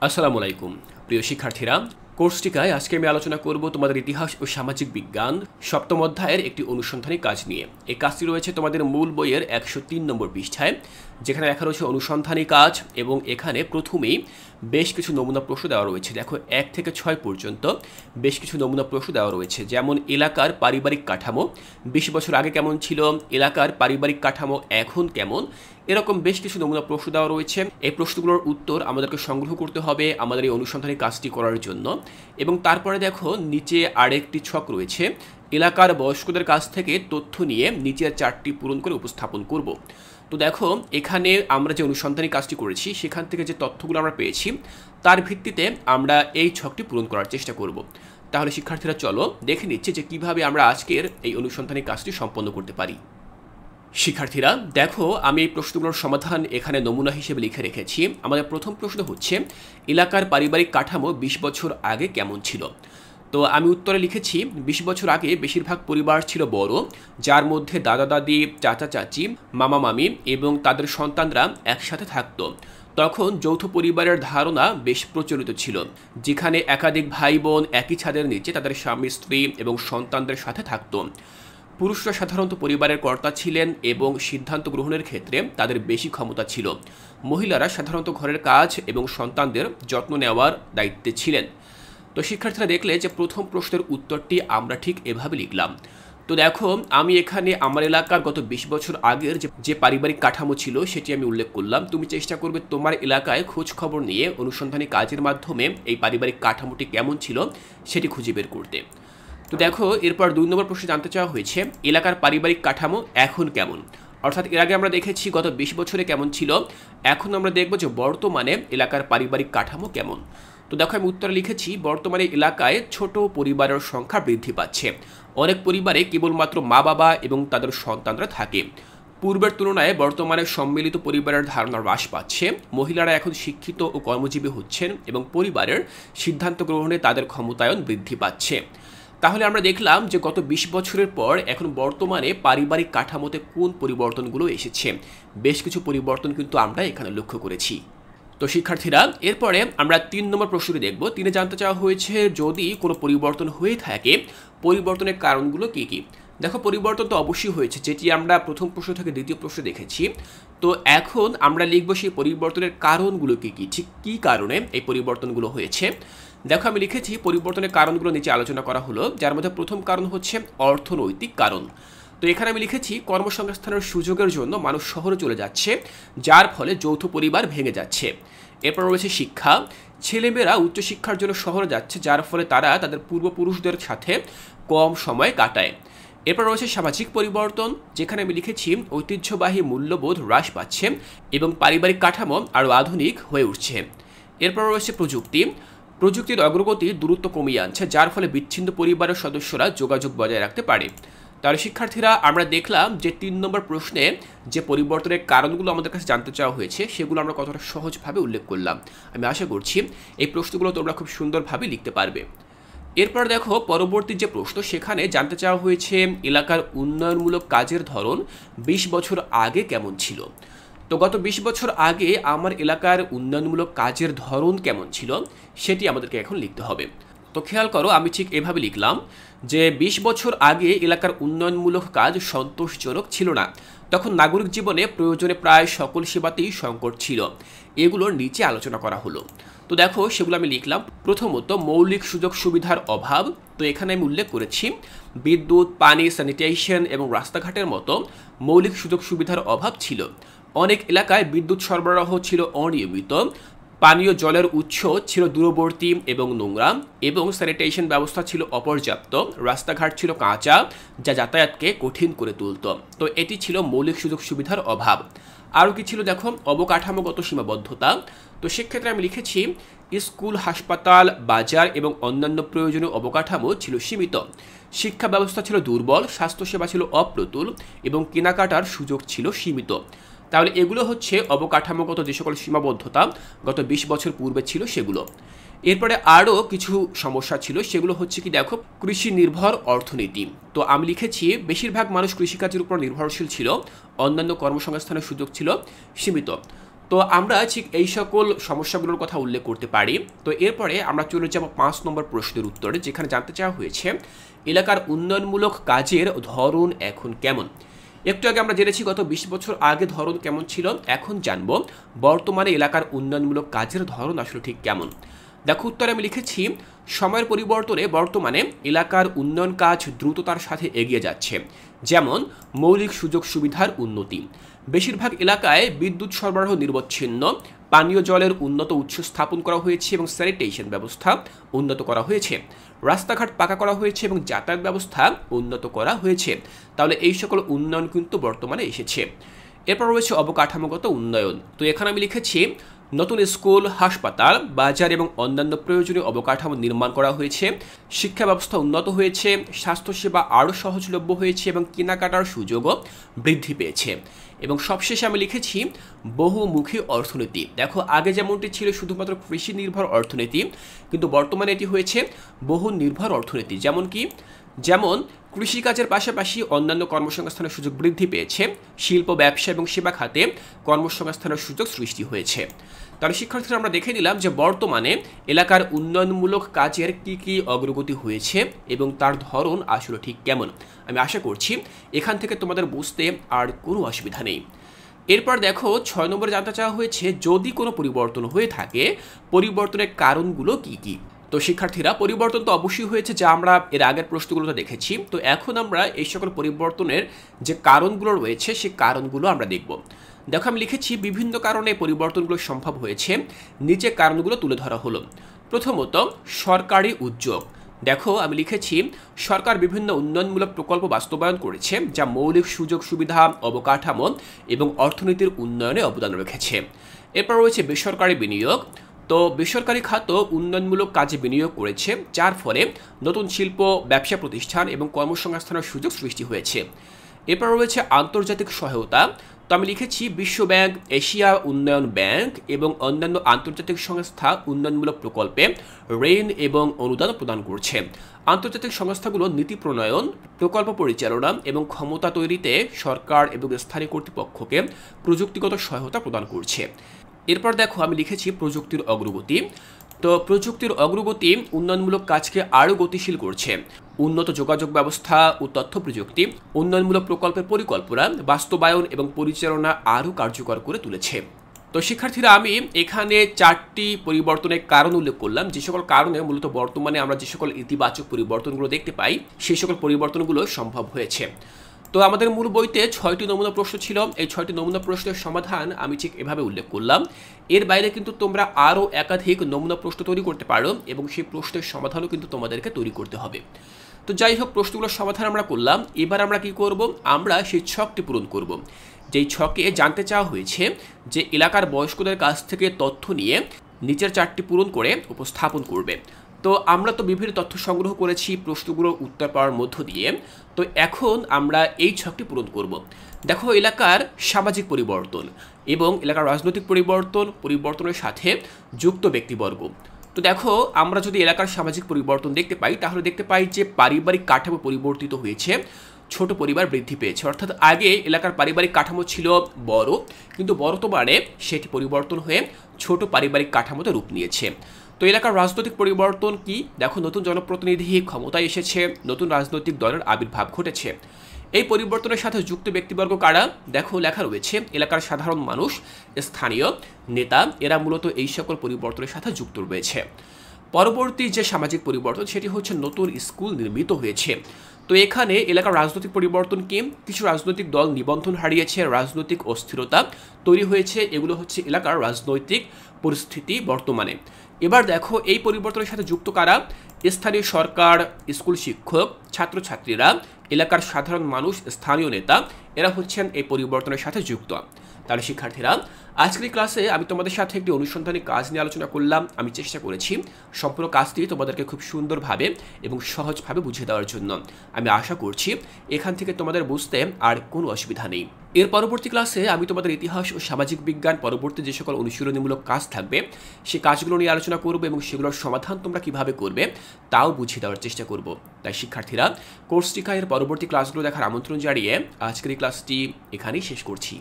আসসালামু আলাইকুম প্রিয় শিক্ষার্থীরা। কোর্সটিকায় আজকে আমি আলোচনা করব তোমাদের ইতিহাস ও সামাজিক বিজ্ঞান সপ্তম অধ্যায়ের একটি অনুসন্ধানী কাজ নিয়ে। এই কাজটি রয়েছে তোমাদের মূল বইয়ের 103 নম্বর পৃষ্ঠায়, যেখানে লেখা রয়েছে অনুসন্ধানী কাজ, এবং এখানে প্রথমেই বেশ কিছু নমুনা প্রশ্ন দেওয়া রয়েছে। দেখো 1 থেকে 6 পর্যন্ত বেশ কিছু নমুনা প্রশ্ন দেওয়া রয়েছে, যেমন এলাকার পারিবারিক কাঠামো 20 বছর আগে কেমন ছিল, এলাকার পারিবারিক কাঠামো এখন কেমন, এরকম বেশ কিছু নমুনা প্রশ্ন দেওয়া রয়েছে। এই প্রশ্নগুলোর উত্তর আমাদেরকে সংগ্রহ করতে হবে আমাদের এই অনুসন্ধানী কাজটি করার জন্য। এবং তারপরে দেখো নিচে আরেকটি ছক রয়েছে, এলাকার বয়স্কদের কাছ থেকে তথ্য নিয়ে নিচের চারটি পূরণ করে উপস্থাপন করব। তো দেখো এখানে আমরা যে অনুসন্ধানী কাজটি করেছি সেখান থেকে যে তথ্যগুলো আমরা পেয়েছি তার ভিত্তিতে আমরা এই ছকটি পূরণ করার চেষ্টা করব। তাহলে শিক্ষার্থীরা চলো দেখে নিচ্ছি যে কিভাবে আমরা আজকের এই অনুসন্ধানী কাজটি সম্পন্ন করতে পারি। শিক্ষার্থীরা দেখো আমি এই প্রশ্নগুলোর সমাধান এখানে নমুনা হিসেবে লিখে রেখেছি। আমাদের প্রথম প্রশ্ন হচ্ছে এলাকার পারিবারিক কাঠামো 20 বছর আগে কেমন ছিল। তো আমি উত্তরে লিখেছি 20 বছর আগে বেশিরভাগ পরিবার ছিল বড়, যার মধ্যে দাদা দাদি, চাচা চাচি, মামা মামি এবং তাদের সন্তানরা একসাথে থাকতো। তখন যৌথ পরিবারের ধারণা বেশ প্রচলিত ছিল, যেখানে একাধিক ভাই বোন একই ছাদের নিচে তাদের স্বামী স্ত্রী এবং সন্তানদের সাথে থাকতো। পুরুষরা সাধারণত পরিবারের কর্তা ছিলেন এবং সিদ্ধান্ত গ্রহণের ক্ষেত্রে তাদের বেশি ক্ষমতা ছিল। মহিলারা সাধারণত ঘরের কাজ এবং সন্তানদের যত্ন নেওয়ার দায়িত্বে ছিলেন। তো শিক্ষার্থীরা দেখলে যে প্রথম প্রশ্নের উত্তরটি আমরা ঠিক এভাবে লিখলাম। তো দেখো আমি এখানে আমার এলাকার গত 20 বছর আগের যে পারিবারিক কাঠামো ছিল সেটি আমি উল্লেখ করলাম। তুমি চেষ্টা করবে তোমার এলাকায় খোঁজ খবর নিয়ে অনুসন্ধানী কাজের মাধ্যমে এই পারিবারিক কাঠামোটি কেমন ছিল সেটি খুঁজে বের করতে। তো দেখো এরপর 2 নম্বর প্রশ্নে জানতে চাওয়া হয়েছে এলাকার পারিবারিক কাঠামো এখন কেমন। অর্থাৎ এর আগে আমরা দেখেছি গত 20 বছরে কেমন ছিল, এখন আমরা দেখব যে বর্তমানে এলাকার পারিবারিক কাঠামো কেমন। তো দেখো আমি উত্তরে লিখেছি বর্তমানে এলাকায় ছোট পরিবারের সংখ্যা বৃদ্ধি পাচ্ছে। অনেক পরিবারে কেবলমাত্র মা বাবা এবং তাদের সন্তানরা থাকে। পূর্বের তুলনায় বর্তমানে সম্মিলিত পরিবারের ধারণা হ্রাস পাচ্ছে। মহিলারা এখন শিক্ষিত ও কর্মজীবী হচ্ছেন এবং পরিবারের সিদ্ধান্ত গ্রহণে তাদের ক্ষমতায়ন বৃদ্ধি পাচ্ছে। তাহলে আমরা দেখলাম যে গত 20 বছরের পর এখন বর্তমানে পারিবারিক কাঠামোতে কোন পরিবর্তনগুলো এসেছে। বেশ কিছু পরিবর্তন কিন্তু আমরা এখানে লক্ষ্য করেছি। তো শিক্ষার্থীরা এরপরে আমরা 3 নম্বর প্রশ্নটি দেখব। 3-এ জানতে চাওয়া হয়েছে যদি কোনো পরিবর্তন হয়ে থাকে পরিবর্তনের কারণগুলো কী কী। দেখো পরিবর্তন তো অবশ্যই হয়েছে, যেটি আমরা প্রথম প্রশ্ন থেকে দ্বিতীয় প্রশ্ন দেখেছি। তো এখন আমরা লিখব সেই পরিবর্তনের কারণগুলো কী কী, ঠিক কী কারণে এই পরিবর্তনগুলো হয়েছে। দেখো আমি লিখেছি পরিবর্তনের কারণগুলো নিচে আলোচনা করা হলো, যার মধ্যে প্রথম কারণ হচ্ছে অর্থনৈতিক কারণ। তো এখানে আমি লিখেছি কর্মসংস্থানের সুযোগের জন্য মানুষ শহরে চলে যাচ্ছে, যার ফলে যৌথ পরিবার ভেঙে যাচ্ছে। এরপর রয়েছে শিক্ষা, ছেলেমেয়েরা উচ্চশিক্ষার জন্য শহরে যাচ্ছে, যার ফলে তারা তাদের পূর্বপুরুষদের সাথে কম সময় কাটায়। এরপর রয়েছে সামাজিক পরিবর্তন, যেখানে আমি লিখেছি ঐতিহ্যবাহী মূল্যবোধ হ্রাস পাচ্ছে এবং পারিবারিক কাঠামো আরও আধুনিক হয়ে উঠছে। এরপর রয়েছে প্রযুক্তি, প্রযুক্তির অগ্রগতি দূরত্ব কমিয়ে আনছে, যার ফলে বিচ্ছিন্ন পরিবারের সদস্যরা যোগাযোগ বজায় রাখতে পারে। তাহলে শিক্ষার্থীরা আমরা দেখলাম যে 3 নম্বর প্রশ্নে যে পরিবর্তনের কারণগুলো আমাদের কাছে জানতে চাওয়া হয়েছে সেগুলো আমরা কতটা সহজভাবে উল্লেখ করলাম। আমি আশা করছি এই প্রশ্নগুলো তোমরা খুব সুন্দরভাবে লিখতে পারবে। এরপর দেখো পরবর্তী যে প্রশ্ন, সেখানে জানতে চাওয়া হয়েছে এলাকার উন্নয়নমূলক কাজের ধরন 20 বছর আগে কেমন ছিল। তো গত 20 বছর আগে আমার এলাকার উন্নয়নমূলক কাজের ধরন কেমন ছিল সেটি আমাদেরকে এখন লিখতে হবে। তো খেয়াল করো আমি ঠিক এভাবে লিখলাম যে 20 বছর আগে এলাকার উন্নয়নমূলক কাজ সন্তোষজনক ছিল না। তখন নাগরিক জীবনে প্রয়োজনে প্রায় সকল সেবাতেই সংকট ছিল। এগুলোর নিচে আলোচনা করা হলো। তো দেখো সেগুলো আমি লিখলাম। প্রথমত মৌলিক সুযোগ সুবিধার অভাব। তো এখানে আমি উল্লেখ করেছি বিদ্যুৎ, পানি, স্যানিটেশন এবং রাস্তাঘাটের মতো মৌলিক সুযোগ সুবিধার অভাব ছিল। অনেক এলাকায় বিদ্যুৎ সরবরাহ ছিল অনিয়মিত, পানীয় জলের উৎস ছিল দূরবর্তী এবং নোংরা, এবং স্যানিটেশন ব্যবস্থা ছিল অপর্যাপ্ত। রাস্তাঘাট ছিল কাঁচা, যা যাতায়াতকে কঠিন করে তুলত। তো এটি ছিল মৌলিক সুযোগ সুবিধার অভাব। আরও কি ছিল দেখো, অবকাঠামোগত সীমাবদ্ধতা। তো সেক্ষেত্রে আমি লিখেছি স্কুল, হাসপাতাল, বাজার এবং অন্যান্য প্রয়োজনীয় অবকাঠামো ছিল সীমিত। শিক্ষা ব্যবস্থা ছিল দুর্বল, স্বাস্থ্যসেবা ছিল অপ্রতুল এবং কেনাকাটার সুযোগ ছিল সীমিত। তাহলে এগুলো হচ্ছে অবকাঠামোগত যে সকল সীমাবদ্ধতা গত 20 বছর পূর্বে ছিল সেগুলো। এরপরে আরও কিছু সমস্যা ছিল, সেগুলো হচ্ছে কি দেখো কৃষি নির্ভর অর্থনীতি। তো আমি লিখেছি বেশিরভাগ মানুষ কৃষিকাজের উপর নির্ভরশীল ছিল, অন্যান্য কর্মসংস্থানের সুযোগ ছিল সীমিত। তো আমরা ঠিক এই সকল সমস্যাগুলোর কথা উল্লেখ করতে পারি। তো এরপরে আমরা চলে যাব 5 নম্বর প্রশ্নের উত্তরে, যেখানে জানতে চাওয়া হয়েছে এলাকার উন্নয়নমূলক কাজের ধরন এখন কেমন। একটু আগে আমরা জেনেছি গত 20 বছর আগে ধরন কেমন ছিল, এখন জানবো বর্তমানে এলাকার উন্নয়নমূলক কাজের ধরন আসলে ঠিক কেমন। দেখো উত্তরে আমি লিখেছি, সময়ের পরিবর্তনে বর্তমানে এলাকার উন্নয়ন কাজ দ্রুততার সাথে এগিয়ে যাচ্ছে। যেমন মৌলিক সুযোগ সুবিধার উন্নতি, বেশিরভাগ এলাকায় বিদ্যুৎ সরবরাহ নিরবচ্ছিন্ন, পানীয় জলের উন্নত উৎস স্থাপন করা হয়েছে এবং স্যানিটেশন ব্যবস্থা উন্নত করা হয়েছে, রাস্তাঘাট পাকা করা হয়েছে এবং যাতায়াত ব্যবস্থা উন্নত করা হয়েছে। তাহলে এই সকল উন্নয়ন কিন্তু বর্তমানে এসেছে। এরপর রয়েছে অবকাঠামোগত উন্নয়ন। তো এখানে আমি লিখেছি, নতুন স্কুল, হাসপাতাল, বাজার এবং অন্যান্য প্রয়োজনীয় অবকাঠামো নির্মাণ করা হয়েছে, শিক্ষা ব্যবস্থা উন্নত হয়েছে, স্বাস্থ্যসেবা আরও সহজলভ্য হয়েছে এবং কেনাকাটার সুযোগও বৃদ্ধি পেয়েছে। এবং সবশেষে আমি লিখেছি বহুমুখী অর্থনীতি। দেখো আগে যেমনটি ছিল শুধুমাত্র কৃষি নির্ভর অর্থনীতি, কিন্তু বর্তমানে এটি হয়েছে বহু নির্ভর অর্থনীতি। যেমন কৃষিকাজের পাশাপাশি অন্যান্য কর্মসংস্থানের সুযোগ বৃদ্ধি পেয়েছে, শিল্প, ব্যবসা এবং সেবা খাতে কর্মসংস্থানের সুযোগ সৃষ্টি হয়েছে। তাহলে শিক্ষার্থীরা আমরা দেখে নিলাম যে বর্তমানে এলাকার উন্নয়নমূলক কাজের কি কি অগ্রগতি হয়েছে এবং তার ধরন আসলে ঠিক কেমন। আমি আশা করছি এখান থেকে তোমাদের বুঝতে আর কোনো অসুবিধা নেই। এরপর দেখো 6 নম্বরে জানতে চাওয়া হয়েছে, যদি কোনো পরিবর্তন হয়ে থাকে পরিবর্তনের কারণগুলো কি কি। তো শিক্ষার্থীরা পরিবর্তন তো অবশ্যই হয়েছে, যা আমরা এর আগের প্রশ্নগুলোতে দেখেছি। তো এখন আমরা এই সকল পরিবর্তনের যে কারণগুলো রয়েছে সেই কারণগুলো আমরা দেখব। দেখো আমি লিখেছি বিভিন্ন কারণে পরিবর্তনগুলো সম্ভব হয়েছে, নিচে কারণগুলো তুলে ধরা হলো। প্রথমত সরকারি উদ্যোগ। দেখো আমি লিখেছি, সরকার বিভিন্ন উন্নয়নমূলক প্রকল্প বাস্তবায়ন করেছে, যা মৌলিক সুযোগ সুবিধা, অবকাঠামো এবং অর্থনীতির উন্নয়নে অবদান রেখেছে। এরপর রয়েছে বেসরকারি বিনিয়োগ। তো বেসরকারি খাত উন্নয়নমূলক কাজে বিনিয়োগ করেছে, যার ফলে নতুন শিল্প, ব্যবসা প্রতিষ্ঠান এবং কর্মসংস্থানের সুযোগ সৃষ্টি হয়েছে। এরপর রয়েছে আন্তর্জাতিক সহায়তা। তো আমি লিখেছি বিশ্ব ব্যাংক, এশিয়া উন্নয়ন ব্যাংক এবং অন্যান্য আন্তর্জাতিক সংস্থা উন্নয়নমূলক প্রকল্পে ঋণ এবং অনুদান প্রদান করছে। আন্তর্জাতিক সংস্থাগুলো নীতি প্রণয়ন, প্রকল্প পরিচালনা এবং ক্ষমতা তৈরিতে সরকার এবং স্থানীয় কর্তৃপক্ষকে প্রযুক্তিগত সহায়তা প্রদান করছে। এরপর দেখো আমি লিখেছি প্রযুক্তির অগ্রগতি। তো প্রযুক্তির অগ্রগতি উন্নয়নমূলক কাজকে আরও গতিশীল করছে। উন্নত যোগাযোগ ব্যবস্থা ও তথ্য প্রযুক্তি উন্নয়নমূলক প্রকল্পের পরিকল্পনা, বাস্তবায়ন এবং পরিচালনা আরও কার্যকর করে তুলেছে। তো শিক্ষার্থীরা আমি এখানে 4টি পরিবর্তনের কারণ উল্লেখ করলাম, যে সকল কারণে মূলত বর্তমানে আমরা যে সকল ইতিবাচক পরিবর্তনগুলো দেখতে পাই সেই সকল পরিবর্তনগুলো সম্ভব হয়েছে। তো আমাদের মূল বইতে 6টি নমুনা প্রশ্ন ছিল। এই 6টি নমুনা প্রশ্নের সমাধান আমি ঠিক এভাবে উল্লেখ করলাম। এর বাইরে কিন্তু তোমরা আরও একাধিক নমুনা প্রশ্ন তৈরি করতে পারো এবং সেই প্রশ্নের সমাধানও কিন্তু তোমাদেরকে তৈরি করতে হবে। তো যাই হোক, প্রশ্নগুলোর সমাধান আমরা করলাম। এবার আমরা কি করব, আমরা সেই ছকটি পূরণ করব। যেই ছকে জানতে চাওয়া হয়েছে যে এলাকার বয়স্কদের কাছ থেকে তথ্য নিয়ে নিচের 4টি পূরণ করে উপস্থাপন করবে। তো আমরা তো বিভিন্ন তথ্য সংগ্রহ করেছি প্রশ্নগুলোর উত্তর পাওয়ার মধ্য দিয়ে। তো এখন আমরা এই ছকটি পূরণ করব। দেখো এলাকার সামাজিক পরিবর্তন এবং এলাকার রাজনৈতিক পরিবর্তনের সাথে যুক্ত ব্যক্তিবর্গ। তো দেখো আমরা যদি এলাকার সামাজিক পরিবর্তন দেখতে পাই তাহলে দেখতে পাই যে পারিবারিক কাঠামো পরিবর্তিত হয়েছে, ছোট পরিবার বৃদ্ধি পেয়েছে। অর্থাৎ আগে এলাকার পারিবারিক কাঠামো ছিল বড়, কিন্তু বর্তমানে সেটি পরিবর্তন হয়ে ছোট পারিবারিক কাঠামোতে রূপ নিয়েছে। তো এলাকার রাজনৈতিক পরিবর্তন কি, দেখো নতুন জনপ্রতিনিধি ক্ষমতায় এসেছে, নতুন রাজনৈতিক দলের আবির্ভাব ঘটেছে। এই পরিবর্তনের সাথে যুক্ত ব্যক্তিবর্গ কারা, দেখো লেখা রয়েছে এলাকার সাধারণ মানুষ, স্থানীয় নেতা, এরা মূলত এই সকল পরিবর্তনের সাথে যুক্ত রয়েছে। পরবর্তী যে সামাজিক পরিবর্তন সেটি হচ্ছে নতুন স্কুল নির্মিত হয়েছে। তো এখানে এলাকার রাজনৈতিক পরিবর্তন কি, কিছু রাজনৈতিক দল নিবন্ধন হারিয়েছে, রাজনৈতিক অস্থিরতা তৈরি হয়েছে, এগুলো হচ্ছে এলাকার রাজনৈতিক পরিস্থিতি বর্তমানে। এবার দেখো এই পরিবর্তনের সাথে যুক্ত কারা, স্থানীয় সরকার, স্কুল শিক্ষক, ছাত্রছাত্রীরা, এলাকার সাধারণ মানুষ, স্থানীয় নেতা, এরা হচ্ছেন এই পরিবর্তনের সাথে যুক্ত। তাহলে শিক্ষার্থীরা আজকের ক্লাসে আমি তোমাদের সাথে একটি অনুসন্ধানী কাজ নিয়ে আলোচনা করলাম। আমি চেষ্টা করেছি সম্পূর্ণ কাজটি তোমাদেরকে খুব সুন্দরভাবে এবং সহজভাবে বুঝিয়ে দেওয়ার জন্য। আমি আশা করছি এখান থেকে তোমাদের বুঝতে আর কোনো অসুবিধা নেই। এর পরবর্তী ক্লাসে আমি তোমাদের ইতিহাস ও সামাজিক বিজ্ঞান পরবর্তী যে সকল অনুশীলনীমূলক কাজ থাকবে সেই কাজগুলো নিয়ে আলোচনা করব এবং সেগুলোর সমাধান তোমরা কিভাবে করবে তাও বুঝিয়ে দেওয়ার চেষ্টা করব। তাই শিক্ষার্থীরা কোর্সটিকা এর পরবর্তী ক্লাসগুলো দেখার আমন্ত্রণ জানিয়ে আজকের এই ক্লাসটি এখানেই শেষ করছি।